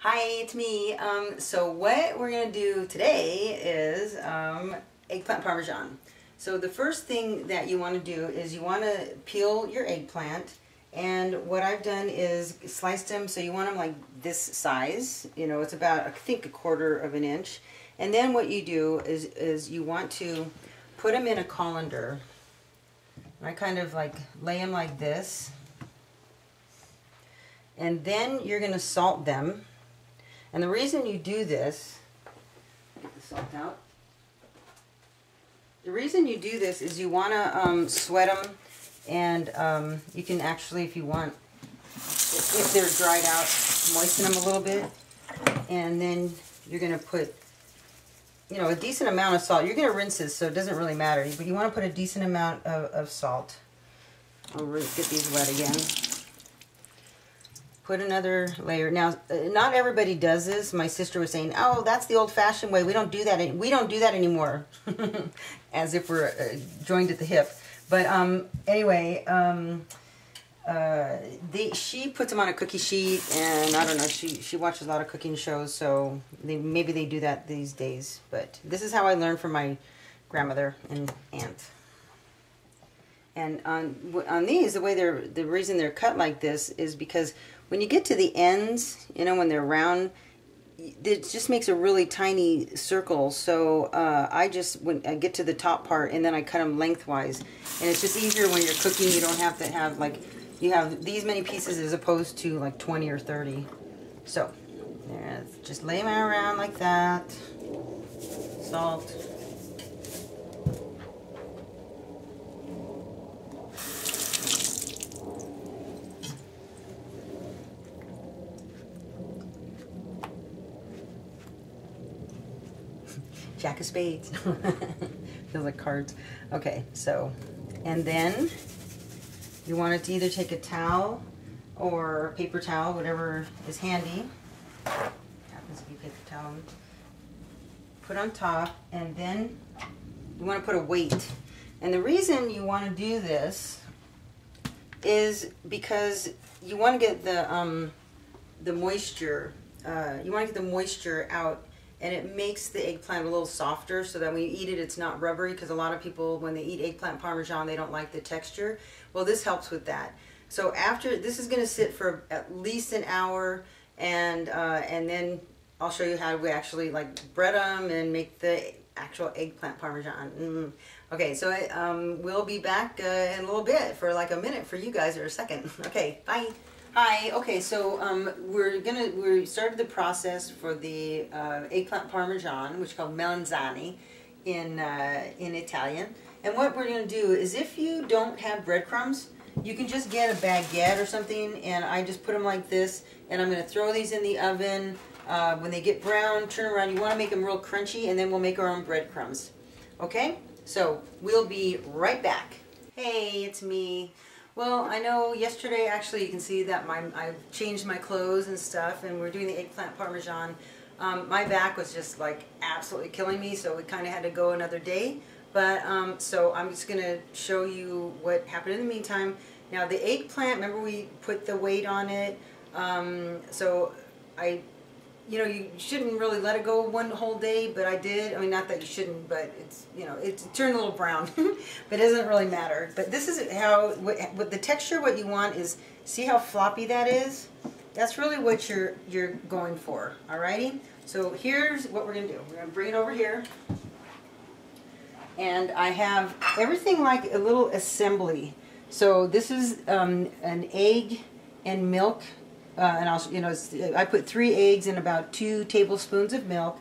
Hi, it's me. So what we're going to do today is eggplant parmesan. So the first thing that you want to do is you want to peel your eggplant, and what I've done is sliced them so you want them like this size. You know, it's about, I think, 1/4 of an inch. And then what you do is you want to put them in a colander. I kind of like lay them like this. And then you're going to salt them. And the reason you do this, get the salt out. The reason you do this is you want to sweat them, and you can actually, if you want, if they're dried out, moisten them a little bit, and then you're going to put, you know, a decent amount of salt. You're going to rinse this, so it doesn't really matter, but you want to put a decent amount of salt. I'll get these wet again. Put another layer. Now, not everybody does this. My sister was saying, "Oh, that's the old-fashioned way. We don't do that. We don't do that anymore," as if we're joined at the hip. But anyway, she puts them on a cookie sheet, and I don't know. She watches a lot of cooking shows, so maybe they do that these days. But this is how I learned from my grandmother and aunt. And on these, the reason they're cut like this is because when you get to the ends, you know, when they're round, it just makes a really tiny circle. So when I get to the top part, and then I cut them lengthwise, and it's just easier when you're cooking. You don't have to have like, you have these many pieces as opposed to like 20 or 30. So just lay them around like that. Salt. Jack of spades. Feels like cards. Okay, so, and then you want it to either take a towel or a paper towel, whatever is handy. Happens to be paper towel. Put on top, and then you want to put a weight. And the reason you want to do this is because you want to get the moisture. You want to get the moisture out. And it makes the eggplant a little softer so that when you eat it, it's not rubbery, because a lot of people, when they eat eggplant parmesan, they don't like the texture. Well, this helps with that. So after, this is going to sit for at least an hour, and then I'll show you how we actually like bread them and make the actual eggplant parmesan. Okay, so we'll be back in a little bit for like a minute for you guys, or a second. Okay, bye. Hi. Okay, so we started the process for the eggplant parmesan, which is called melanzane in Italian. And what we're going to do is, if you don't have breadcrumbs, you can just get a baguette or something, and I just put them like this, and I'm going to throw these in the oven. When they get brown, turn around. You want to make them real crunchy, and then we'll make our own breadcrumbs. Okay? So we'll be right back. Hey, it's me. Well, I know yesterday, actually, you can see that I've changed my clothes and stuff, and we're doing the eggplant parmesan. My back was just like absolutely killing me, so we kind of had to go another day. But so I'm just going to show you what happened in the meantime. Now, the eggplant, remember we put the weight on it. So you know, you shouldn't really let it go one whole day, but I did. I mean, not that you shouldn't, but it's, you know, it turned a little brown, but it doesn't really matter. But this is how, with the texture, what you want is, see how floppy that is? That's really what you're going for, alrighty? So here's what we're going to do. We're going to bring it over here. And I have everything like a little assembly. So this is an egg and milk. And I'll, you know, I put 3 eggs and about 2 tablespoons of milk.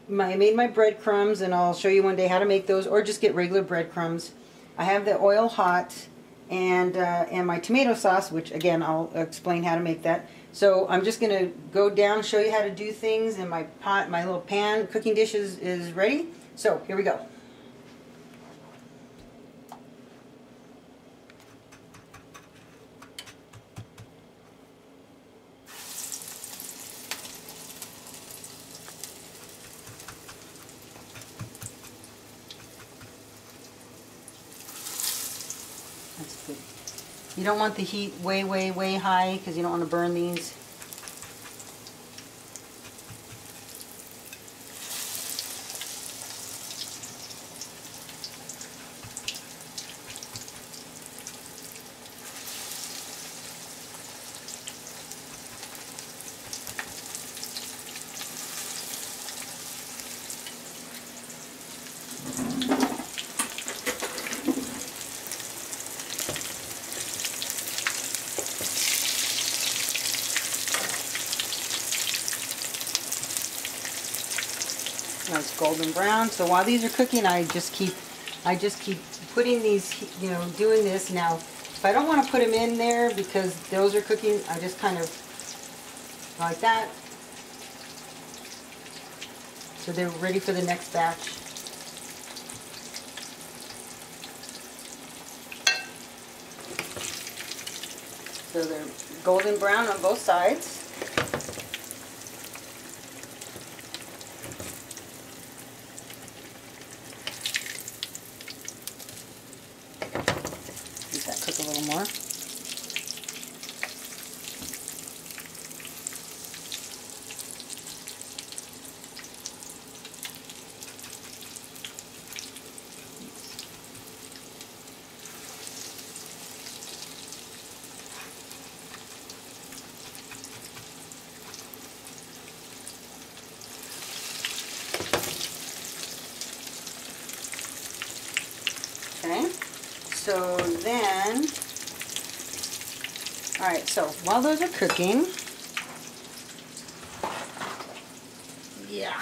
I made my breadcrumbs, and I'll show you one day how to make those, or just get regular breadcrumbs. I have the oil hot, and my tomato sauce, which again I'll explain how to make that. So I'm just going to go down, show you how to do things, and my pot, my little pan cooking dish is ready. So here we go. That's good. You don't want the heat way, way, way high, because you don't want to burn these. Nice golden brown. So while these are cooking, I just keep putting these, you know, doing this. Now, if I don't want to put them in there because those are cooking, I just kind of like that. So they're ready for the next batch. So they're golden brown on both sides. Let that cook a little more. Okay, so then, all right, so while those are cooking, yeah.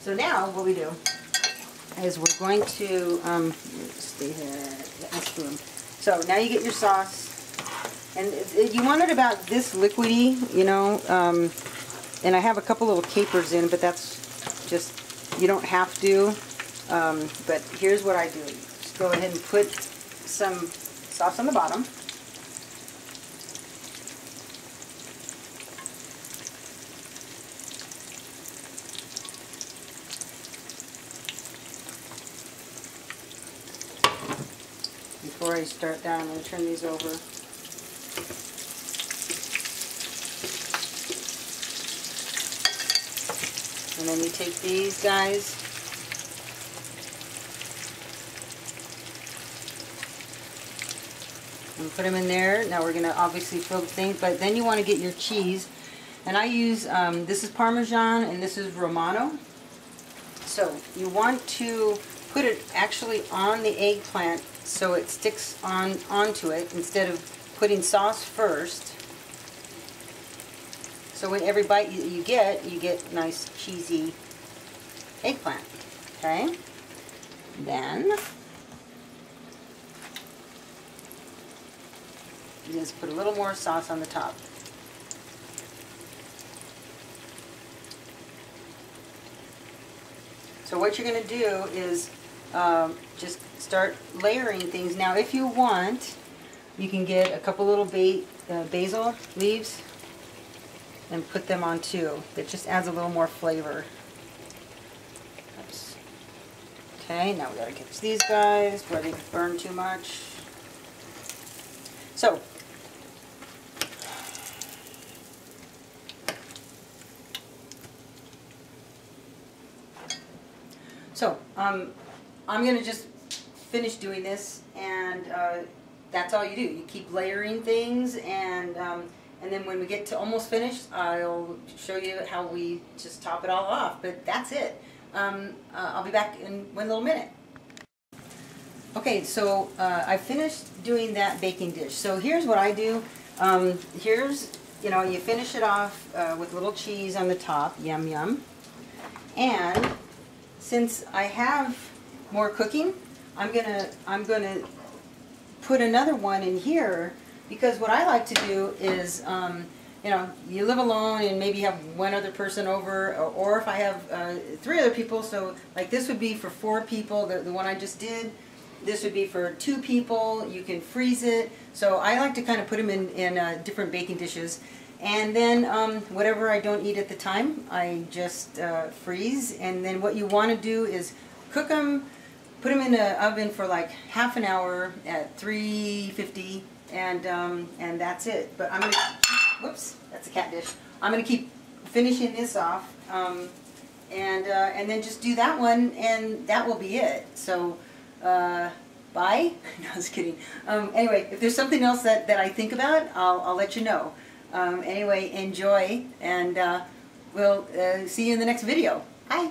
So now what we do is we're going to, stay here, let me spoon. So now you get your sauce, and you want it about this liquidy, you know, and I have a couple little capers in, but that's just, you don't have to, but here's what I do. Just go ahead and put some sauce on the bottom. Before I start down, I'm going to turn these over. And then you take these guys and put them in there. Now we're going to obviously fill the thing, but then you want to get your cheese. And I use, this is Parmesan and this is Romano. So you want to put it actually on the eggplant so it sticks onto it instead of putting sauce first. So when every bite you get nice cheesy eggplant. Okay? Then you just put a little more sauce on the top. So what you're going to do is just start layering things. Now if you want, you can get a couple little basil leaves and put them on too. That just adds a little more flavor. Oops. Okay, now we gotta get these guys where they burn too much. So, I'm gonna just finish doing this, and that's all you do. You keep layering things, and then when we get to almost finished, I'll show you how we just top it all off. But that's it. I'll be back in one little minute. Okay, so I finished doing that baking dish. So here's what I do. Here's, you finish it off with a little cheese on the top. Yum, yum. And since I have more cooking, I'm gonna put another one in here, because what I like to do is, you live alone and maybe have one other person over, or if I have 3 other people, so like this would be for 4 people, the one I just did. This would be for 2 people. You can freeze it. So I like to kind of put them in different baking dishes. And then whatever I don't eat at the time, I just freeze. And then what you want to do is cook them, put them in the oven for like half an hour at 350, and that's it. But I'm gonna, whoops, that's a cat dish. I'm gonna keep finishing this off, and then just do that one, and that will be it. So. Bye? No, I was kidding. Anyway, if there's something else that I think about, I'll let you know. Anyway, enjoy, and we'll see you in the next video. Bye!